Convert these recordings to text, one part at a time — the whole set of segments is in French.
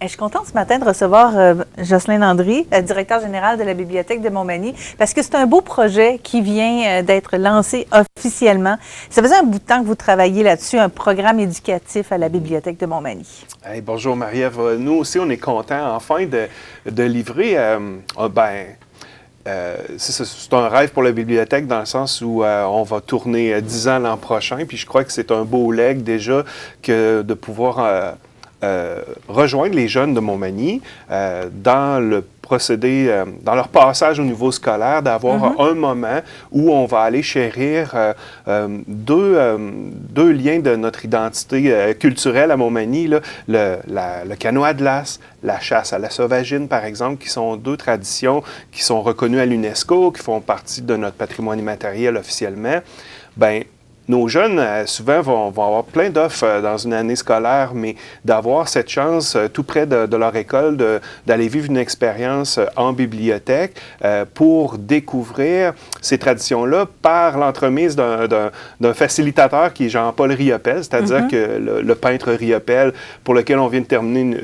Je suis contente ce matin de recevoir Jocelyne Landry, directeur général de la Bibliothèque de Montmagny, parce que c'est un beau projet qui vient d'être lancé officiellement. Ça faisait un bout de temps que vous travailliez là-dessus, un programme éducatif à la Bibliothèque de Montmagny. Hey, bonjour Marie-Ève. Nous aussi, on est contents enfin de livrer c'est un rêve pour la bibliothèque dans le sens où on va tourner 10 ans l'an prochain. Puis je crois que c'est un beau leg déjà que de pouvoir rejoindre les jeunes de Montmagny dans le procédé, dans leur passage au niveau scolaire, d'avoir un moment où on va aller chérir deux liens de notre identité culturelle à Montmagny, là, le canot à glace, la chasse à la sauvagine, par exemple, qui sont deux traditions qui sont reconnues à l'UNESCO, qui font partie de notre patrimoine immatériel officiellement. Bien, nos jeunes, souvent, vont avoir plein d'offres dans une année scolaire, mais d'avoir cette chance tout près de leur école d'aller vivre une expérience en bibliothèque pour découvrir ces traditions-là par l'entremise d'un facilitateur qui est Jean-Paul Riopel, c'est-à-dire que le peintre Riopel, pour lequel on vient de terminer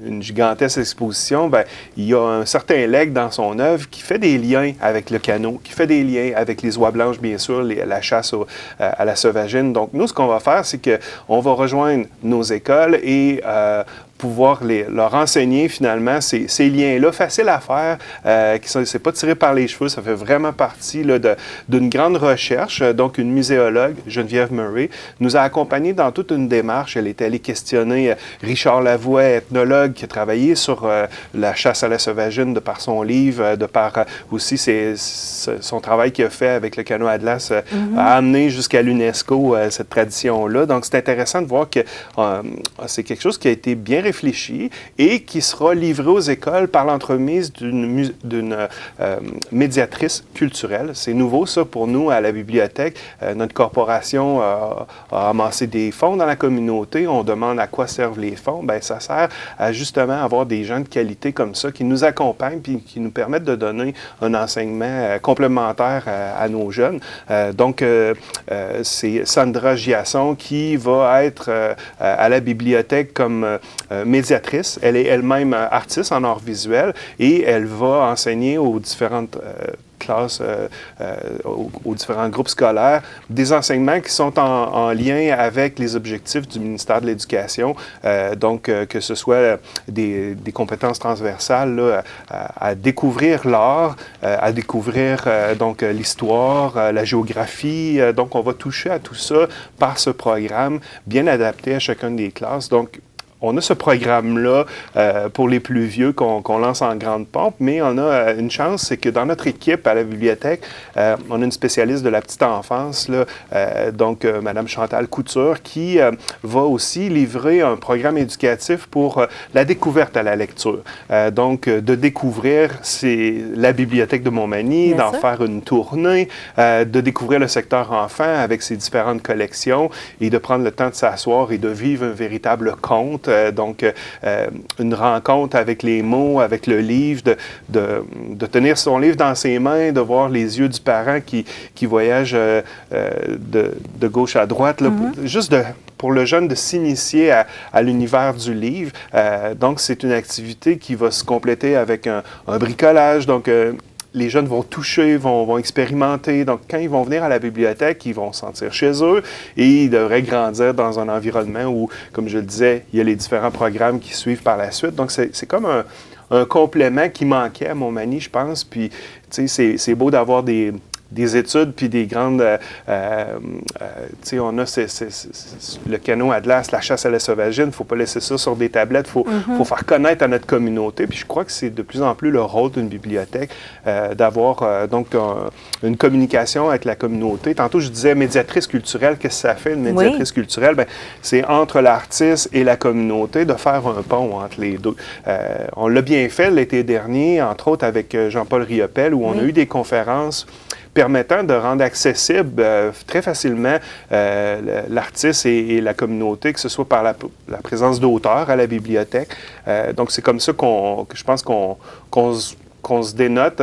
une gigantesque exposition, bien, il y a un certain legs dans son œuvre qui fait des liens avec le canot, qui fait des liens avec les oies blanches, bien sûr, la chasse à la sauvagine. Donc, nous, ce qu'on va faire, c'est qu'on va rejoindre nos écoles et pouvoir leur enseigner finalement ces liens-là faciles à faire, c'est pas tiré par les cheveux, ça fait vraiment partie d'une grande recherche. Donc, une muséologue, Geneviève Murray, nous a accompagnés dans toute une démarche. Elle est allée questionner Richard Lavoie, ethnologue, qui a travaillé sur la chasse à la sauvagine de par son livre, de par aussi son travail qu'il a fait avec le canot Atlas, a amené jusqu'à l'UNESCO cette tradition-là. Donc, c'est intéressant de voir que c'est quelque chose qui a été bien réfléchi et qui sera livré aux écoles par l'entremise d'une médiatrice culturelle. C'est nouveau, ça, pour nous, à la bibliothèque. Notre corporation a amassé des fonds dans la communauté. On demande à quoi servent les fonds. Bien, ça sert à justement avoir des gens de qualité comme ça qui nous accompagnent puis qui nous permettent de donner un enseignement complémentaire à nos jeunes. Donc, c'est Sandra Giasson qui va être à la bibliothèque comme médiatrice. Elle est elle-même artiste en art visuel et elle va enseigner aux différentes classes, aux différents groupes scolaires, des enseignements qui sont en lien avec les objectifs du ministère de l'Éducation. Donc, que ce soit des compétences transversales là, à découvrir l'art, à découvrir donc l'histoire, la géographie. Donc, on va toucher à tout ça par ce programme bien adapté à chacune des classes. Donc, on a ce programme-là pour les plus vieux qu'on lance en grande pompe, mais on a une chance, c'est que dans notre équipe à la bibliothèque, on a une spécialiste de la petite enfance, là, donc Mme Chantal Couture, qui va aussi livrer un programme éducatif pour la découverte à la lecture. Donc, de découvrir la bibliothèque de Montmagny, d'en faire une tournée, de découvrir le secteur enfant avec ses différentes collections et de prendre le temps de s'asseoir et de vivre un véritable conte. Donc, une rencontre avec les mots, avec le livre, de tenir son livre dans ses mains, de voir les yeux du parent qui voyage de gauche à droite, là, juste pour le jeune de s'initier à l'univers du livre. Donc, c'est une activité qui va se compléter avec un bricolage. Donc, les jeunes vont toucher, vont expérimenter. Donc, quand ils vont venir à la bibliothèque, ils vont se sentir chez eux et ils devraient grandir dans un environnement où, comme je le disais, il y a les différents programmes qui suivent par la suite. Donc, c'est comme un complément qui manquait à Montmagny, je pense. Puis, tu sais, c'est beau d'avoir des études, puis des grandes... tu sais, on a le canot Atlas, la chasse à la sauvagine, il ne faut pas laisser ça sur des tablettes, il faut faire connaître à notre communauté. Puis je crois que c'est de plus en plus le rôle d'une bibliothèque d'avoir donc une communication avec la communauté. Tantôt, je disais médiatrice culturelle, qu'est-ce que ça fait, une médiatrice culturelle? Bien, c'est entre l'artiste et la communauté de faire un pont entre les deux. On l'a bien fait l'été dernier, entre autres avec Jean-Paul Riopel, où on a eu des conférences permettant de rendre accessible très facilement l'artiste et la communauté, que ce soit par la présence d'auteurs à la bibliothèque. Donc, c'est comme ça que je pense qu'on se dénote,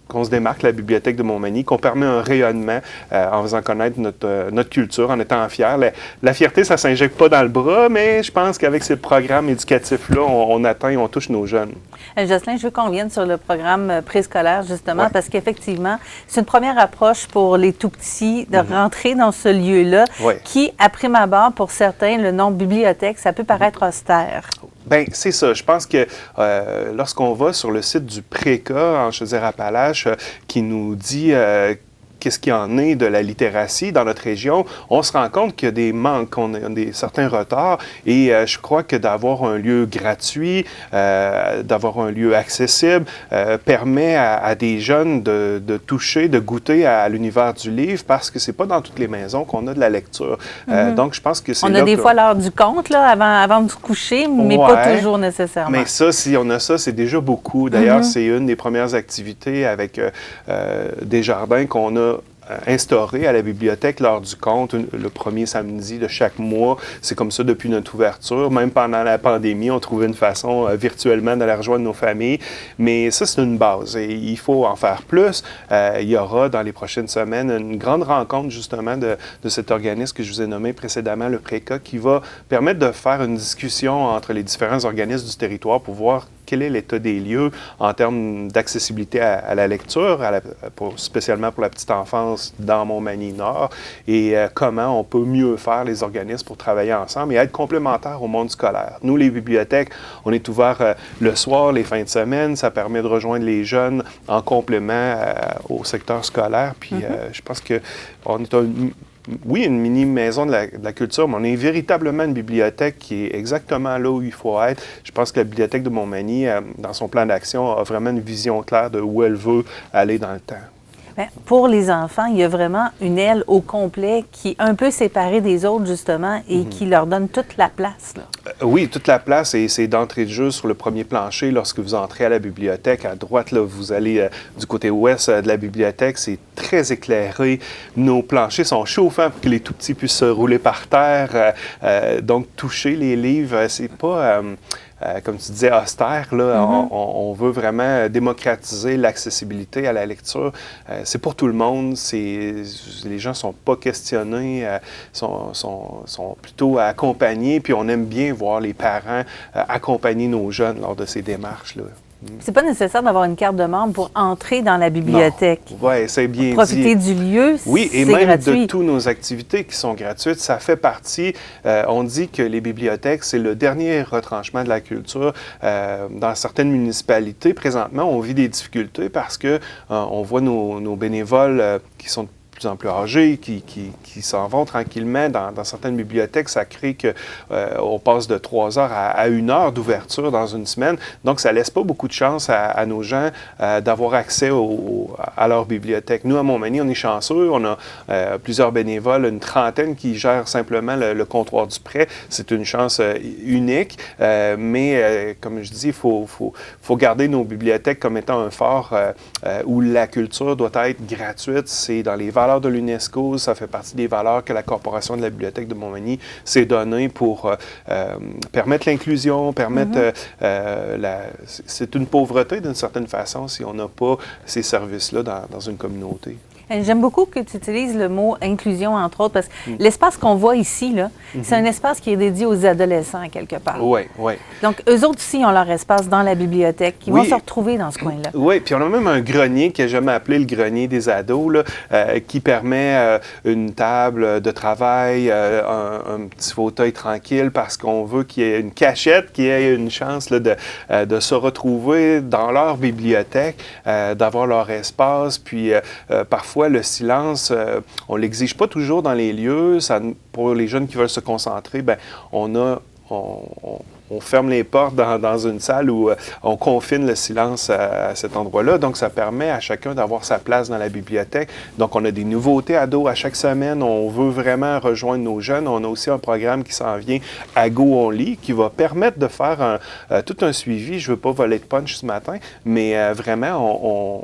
qu'on se démarque, la Bibliothèque de Montmagny, qu'on permet un rayonnement en faisant connaître notre culture, en étant fiers. La fierté, ça ne s'injecte pas dans le bras, mais je pense qu'avec ces programmes éducatifs-là, on touche nos jeunes. Jocelyn, je veux qu'on vienne sur le programme préscolaire, justement, Ouais. parce qu'effectivement, c'est une première approche pour les tout-petits de rentrer dans ce lieu-là, Ouais. qui, à prime abord, pour certains, le nom bibliothèque, ça peut paraître austère. Bien, c'est ça. Je pense que lorsqu'on va sur le site du Préca en Chaudière-Appalaches, qui nous dit qu'est-ce qu'il y en est de la littératie dans notre région, on se rend compte qu'il y a des manques, qu'on a certains retards. Et je crois que d'avoir un lieu gratuit, d'avoir un lieu accessible, permet à des jeunes de toucher, de goûter à l'univers du livre, parce que c'est pas dans toutes les maisons qu'on a de la lecture. Donc, je pense que c'est On là a des que- fois l'heure du conte, là, avant de se coucher, mais pas Ouais. toujours nécessairement. Mais ça, si on a ça, c'est déjà beaucoup. D'ailleurs, c'est une des premières activités avec Desjardins qu'on a instauré à la bibliothèque l'heure du conte, le premier samedi de chaque mois. C'est comme ça depuis notre ouverture. Même pendant la pandémie, on trouvait une façon virtuellement d'aller rejoindre nos familles. Mais ça, c'est une base et il faut en faire plus. Il y aura dans les prochaines semaines une grande rencontre justement de cet organisme que je vous ai nommé précédemment, le Préca, qui va permettre de faire une discussion entre les différents organismes du territoire pour voir quel est l'état des lieux en termes d'accessibilité à la lecture, spécialement pour la petite enfance dans Montmagny-Nord, et comment on peut mieux faire les organismes pour travailler ensemble et être complémentaires au monde scolaire. Nous, les bibliothèques, on est ouverts le soir, les fins de semaine. Ça permet de rejoindre les jeunes en complément au secteur scolaire. Puis je pense qu'on est oui, une mini-maison de la culture, mais on est véritablement une bibliothèque qui est exactement là où il faut être. Je pense que la Bibliothèque de Montmagny, dans son plan d'action, a vraiment une vision claire de où elle veut aller dans le temps. Bien, pour les enfants, il y a vraiment une aile au complet qui est un peu séparée des autres, justement, et qui leur donne toute la place, là. Oui, toute la place, et c'est d'entrée de jeu sur le premier plancher. Lorsque vous entrez à la bibliothèque, à droite, là, vous allez du côté ouest de la bibliothèque. C'est très éclairé. Nos planchers sont chauffants pour que les tout-petits puissent se rouler par terre. Donc, toucher les livres, c'est pas... comme tu disais, austère, là, on veut vraiment démocratiser l'accessibilité à la lecture. C'est pour tout le monde. Les gens ne sont pas questionnés, sont plutôt accompagnés, puis on aime bien voir les parents accompagner nos jeunes lors de ces démarches-là. C'est pas nécessaire d'avoir une carte de membre pour entrer dans la bibliothèque. Oui, c'est bien Profiter dit. du lieu, Oui, et c'est même gratuit. de toutes nos activités qui sont gratuites, ça fait partie. On dit que les bibliothèques, c'est le dernier retranchement de la culture. Dans certaines municipalités, présentement, on vit des difficultés parce que on voit nos bénévoles qui sont de plus en plus âgés, qui s'en vont tranquillement dans certaines bibliothèques. Ça crée qu'on passe de 3 heures à 1 heure d'ouverture dans une semaine. Donc, ça ne laisse pas beaucoup de chance à nos gens d'avoir accès à leur bibliothèque. Nous, à Montmagny, on est chanceux. On a plusieurs bénévoles, une trentaine qui gèrent simplement le comptoir du prêt. C'est une chance unique, mais comme je dis, il faut garder nos bibliothèques comme étant un phare où la culture doit être gratuite. C'est dans les valeurs de l'UNESCO, ça fait partie des valeurs que la Corporation de la Bibliothèque de Montmagny s'est donnée pour permettre l'inclusion, permettre... c'est une pauvreté d'une certaine façon si on n'a pas ces services-là dans une communauté. J'aime beaucoup que tu utilises le mot inclusion, entre autres, parce que l'espace qu'on voit ici, là, c'est un espace qui est dédié aux adolescents, quelque part. Oui, oui. Donc, eux autres aussi ont leur espace dans la bibliothèque. Ils vont Oui. se retrouver dans ce coin-là. Oui, puis on a même un grenier que j'aime appeler le grenier des ados, là, qui permet une table de travail, un petit fauteuil tranquille, parce qu'on veut qu'il y ait une cachette, qu'il y ait une chance là, de se retrouver dans leur bibliothèque, d'avoir leur espace, puis parfois le silence, on ne l'exige pas toujours dans les lieux. Pour les jeunes qui veulent se concentrer, bien, on ferme les portes dans une salle où on confine le silence à cet endroit-là. Donc, ça permet à chacun d'avoir sa place dans la bibliothèque. Donc, on a des nouveautés ados à chaque semaine. On veut vraiment rejoindre nos jeunes. On a aussi un programme qui s'en vient, Ago on lit, qui va permettre de faire tout un suivi. Je ne veux pas voler de punch ce matin, mais vraiment,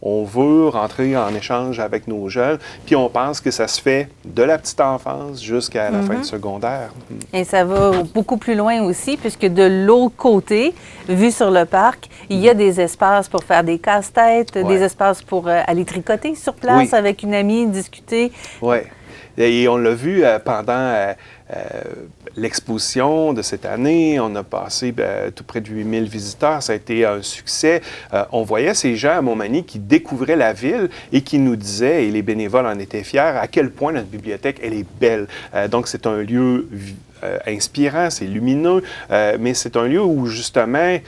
on veut rentrer en échange avec nos jeunes, puis on pense que ça se fait de la petite enfance jusqu'à la fin du secondaire. Et ça va beaucoup plus loin aussi, puisque de l'autre côté, vu sur le parc, il y a des espaces pour faire des casse-têtes, des espaces pour aller tricoter sur place avec une amie, discuter. Oui. Et on l'a vu pendant l'exposition de cette année. On a passé tout près de 8000 visiteurs. Ça a été un succès. On voyait ces gens à Montmagny qui découvraient la ville et qui nous disaient, et les bénévoles en étaient fiers, à quel point notre bibliothèque, elle est belle. Donc, c'est un lieu inspirant, c'est lumineux, mais c'est un lieu où, justement,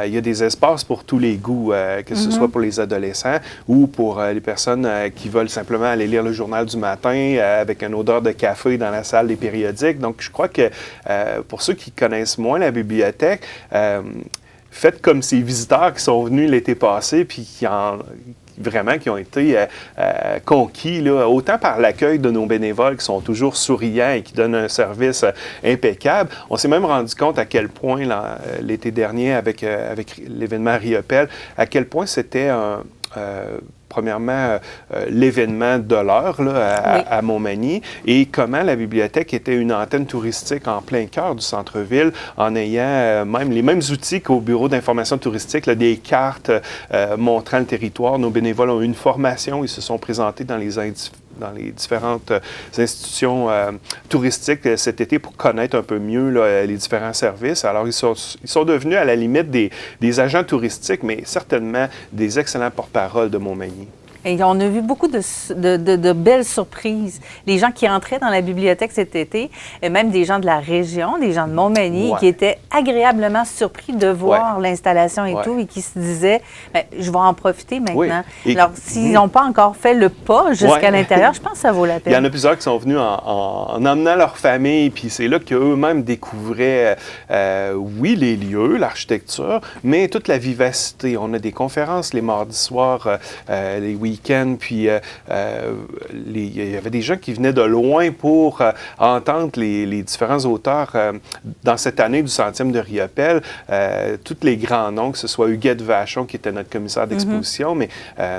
il y a des espaces pour tous les goûts, que ce soit pour les adolescents ou pour les personnes qui veulent simplement aller lire le journal du matin avec une odeur de café dans la salle des périodiques. Donc, je crois que pour ceux qui connaissent moins la bibliothèque, faites comme ces visiteurs qui sont venus l'été passé puis qui ont été conquis, là, autant par l'accueil de nos bénévoles qui sont toujours souriants et qui donnent un service impeccable. On s'est même rendu compte à quel point, l'été dernier, avec l'événement Riopelle, à quel point c'était premièrement, l'événement de l'heure à Montmagny et comment la bibliothèque était une antenne touristique en plein cœur du centre-ville en ayant même les mêmes outils qu'au bureau d'information touristique, là, des cartes montrant le territoire. Nos bénévoles ont eu une formation, ils se sont présentés dans les différentes institutions touristiques cet été pour connaître un peu mieux les différents services. Alors, ils sont devenus à la limite des agents touristiques, mais certainement des excellents porte-parole de Montmagny. Et on a vu beaucoup de belles surprises. Les gens qui entraient dans la bibliothèque cet été, et même des gens de la région, des gens de Montmagny, qui étaient agréablement surpris de voir l'installation et tout, et qui se disaient, je vais en profiter maintenant. Alors, s'ils n'ont pas encore fait le pas jusqu'à l'intérieur, je pense que ça vaut la peine. Il y en a plusieurs qui sont venus en emmenant leur famille, puis c'est là qu'eux-mêmes découvraient, les lieux, l'architecture, mais toute la vivacité. On a des conférences les mardis soirs, les week-ends, puis il y avait des gens qui venaient de loin pour entendre les différents auteurs dans cette année du centième de Riopelle. Tous les grands noms, que ce soit Huguette Vachon, qui était notre commissaire d'exposition, mais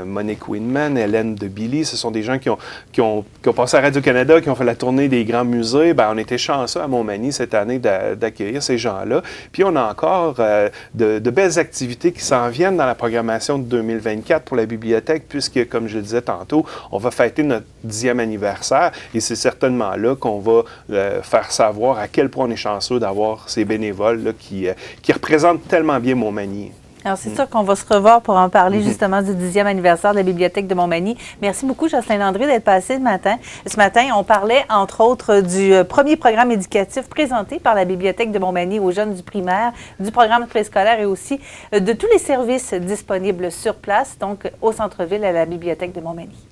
Monique Winman, Hélène de Billy, ce sont des gens qui ont passé à Radio-Canada, qui ont fait la tournée des grands musées. On était chanceux à Montmagny cette année d'accueillir ces gens-là. Puis on a encore de belles activités qui s'en viennent dans la programmation de 2024 pour la bibliothèque, puisque, comme je le disais tantôt, on va fêter notre 10e anniversaire et c'est certainement là qu'on va faire savoir à quel point on est chanceux d'avoir ces bénévoles là, qui représentent tellement bien Montmagny. Alors, c'est sûr qu'on va se revoir pour en parler justement du 10e anniversaire de la Bibliothèque de Montmagny. Merci beaucoup, Jocelyn Landry, d'être passé ce matin. Ce matin, on parlait, entre autres, du premier programme éducatif présenté par la Bibliothèque de Montmagny aux jeunes du primaire, du programme préscolaire et aussi de tous les services disponibles sur place, donc au centre-ville à la Bibliothèque de Montmagny.